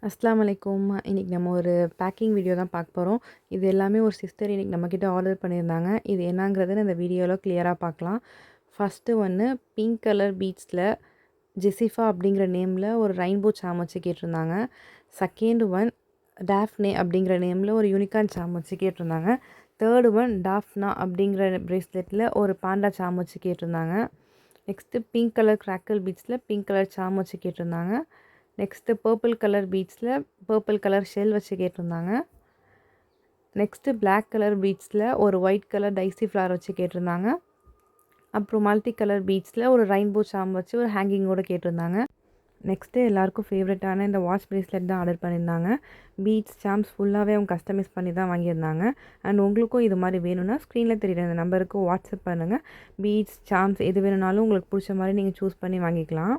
அஸ்ஸலாமு அலைக்கும். இன்னைக்கு நம்ம ஒரு பேக்கிங் வீடியோ தான் பார்க்க போகிறோம். இது எல்லாமே ஒரு சிஸ்டர் இன்னைக்கு நம்மக்கிட்ட ஆர்டர் பண்ணியிருந்தாங்க. இது என்னங்கிறத இந்த வீடியோவில் கிளியராக பார்க்கலாம். ஃபஸ்ட்டு ஒன்று பிங்க் கலர் பீட்ஸில் ஜெசிஃபா அப்படிங்கிற நேமில் ஒரு ரெயின்போ சாம் வச்சு கேட்டிருந்தாங்க. செகண்ட் ஒன் டாஃப்னே அப்படிங்கிற நேமில் ஒரு யூனிகார்ன் சாம் வச்சு கேட்டிருந்தாங்க. தேர்டு ஒன் டாஃப்னா அப்படிங்கிற பிரேஸ்லெட்டில் ஒரு பாண்டா சாம் வச்சு கேட்டிருந்தாங்க. நெக்ஸ்ட்டு பிங்க் கலர் கிராக்கிள் பீட்ஸில் பிங்க் கலர் சாம் வச்சு கேட்டிருந்தாங்க. நெக்ஸ்ட்டு பர்பிள் கலர் பீட்ஸில் பர்பிள் கலர் ஷெல் வச்சு கேட்டிருந்தாங்க. நெக்ஸ்ட்டு பிளாக் கலர் பீட்ஸில் ஒரு ஒயிட் கலர் டைசி ஃப்ளவர் வச்சு கேட்டிருந்தாங்க. அப்புறம் மல்டி கலர் பீட்ஸில் ஒரு ரெயின்போ சாம் வச்சு ஒரு ஹேங்கிங்கோடு கேட்டிருந்தாங்க. நெக்ஸ்ட்டு எல்லாேருக்கும் ஃபேவரட்டான இந்த வாட்ச் ப்ரேஸ்லெட் தான் ஆர்டர் பண்ணியிருந்தாங்க. பீட்ஸ் சாம்ஸ் ஃபுல்லாகவே அவங்க கஸ்டமைஸ் பண்ணி தான் வாங்கியிருந்தாங்க. அண்ட் உங்களுக்கும் இது மாதிரி வேணும்னா ஸ்க்ரீனில் தெரியுற இந்த நம்பருக்கு வாட்ஸ்அப் பண்ணுங்கள். பீட்ஸ் சாம்ஸ் எது வேணுனாலும் உங்களுக்கு பிடிச்ச மாதிரி நீங்கள் சூஸ் பண்ணி வாங்கிக்கலாம்.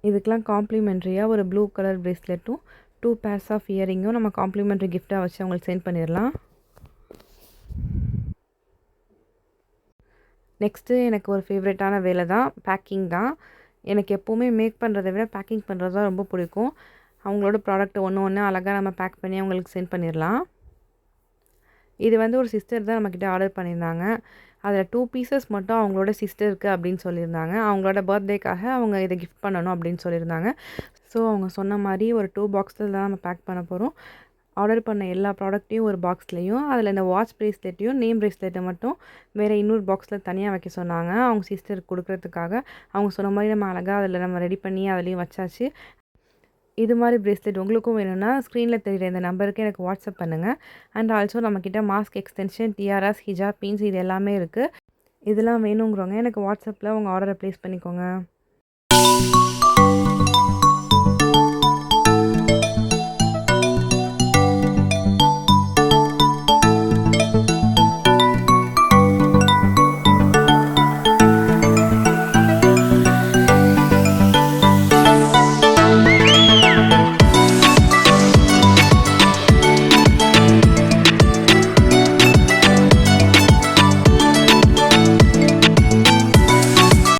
இதுக்கெலாம் காம்ப்ளிமெண்ட்ரியாக ஒரு ப்ளூ கலர் ப்ரேஸ்லெட்டும் 2 பேர்ஸ் ஆஃப் இயரிங்கும் நம்ம காம்ப்ளிமெண்ட்ரி கிஃப்டாக வச்சு அவங்களுக்கு சென்ட் பண்ணிடலாம். நெக்ஸ்ட்டு எனக்கு ஒரு ஃபேவரட்டான வேலை தான் பேக்கிங் தான். எனக்கு எப்போவுமே மேக் பண்ணுறதை விட பேக்கிங் பண்ணுறது தான் ரொம்ப பிடிக்கும். அவங்களோட ப்ராடக்ட் ஒன்று ஒன்று அழகாக நம்ம பேக் பண்ணி அவங்களுக்கு சென்ட் பண்ணிடலாம். இது வந்து ஒரு சிஸ்டர் தான் நம்மக்கிட்ட ஆர்டர் பண்ணியிருந்தாங்க. அதில் 2 பீசஸ் மட்டும் அவங்களோட சிஸ்டருக்கு அப்படின்னு சொல்லியிருந்தாங்க. அவங்களோட பர்த்டேக்காக அவங்க இதை கிஃப்ட் பண்ணணும் அப்படின்னு சொல்லியிருந்தாங்க. ஸோ அவங்க சொன்ன மாதிரி ஒரு 2 பாக்ஸில் தான் நம்ம பேக் பண்ண போகிறோம். ஆர்டர் பண்ண எல்லா ப்ராடக்ட்டையும் ஒரு பாக்ஸ்லேயும் அதில் இந்த வாட்ச் ப்ரேஸ்லெட்டையும் நேம் ப்ரேஸ்லெட்டை மட்டும் வேறு இன்னொரு பாக்ஸில் தனியாக வைக்க சொன்னாங்க அவங்க சிஸ்டருக்கு கொடுக்குறதுக்காக. அவங்க சொன்ன மாதிரி நம்ம அழகாக அதில் நம்ம ரெடி பண்ணி அதுலேயும் வச்சாச்சு. இது மாதிரி ப்ரேஸ்லெட் உங்களுக்கும் வேணும்னா ஸ்க்ரீனில் தெரியுற இந்த நம்பருக்கு எனக்கு வாட்ஸ்அப் பண்ணுங்கள். அண்ட் ஆல்சோ நம்மக்கிட்ட மாஸ்க் எக்ஸ்டென்ஷன், டிஆர்எஸ், ஹிஜாப், பின்ஸ் இது எல்லாமே இருக்குது. இதெல்லாம் வேணுங்கிறவங்க எனக்கு வாட்ஸ்அப்பில் உங்கள் ஆர்டரை ப்ளேஸ் பண்ணிக்கோங்க.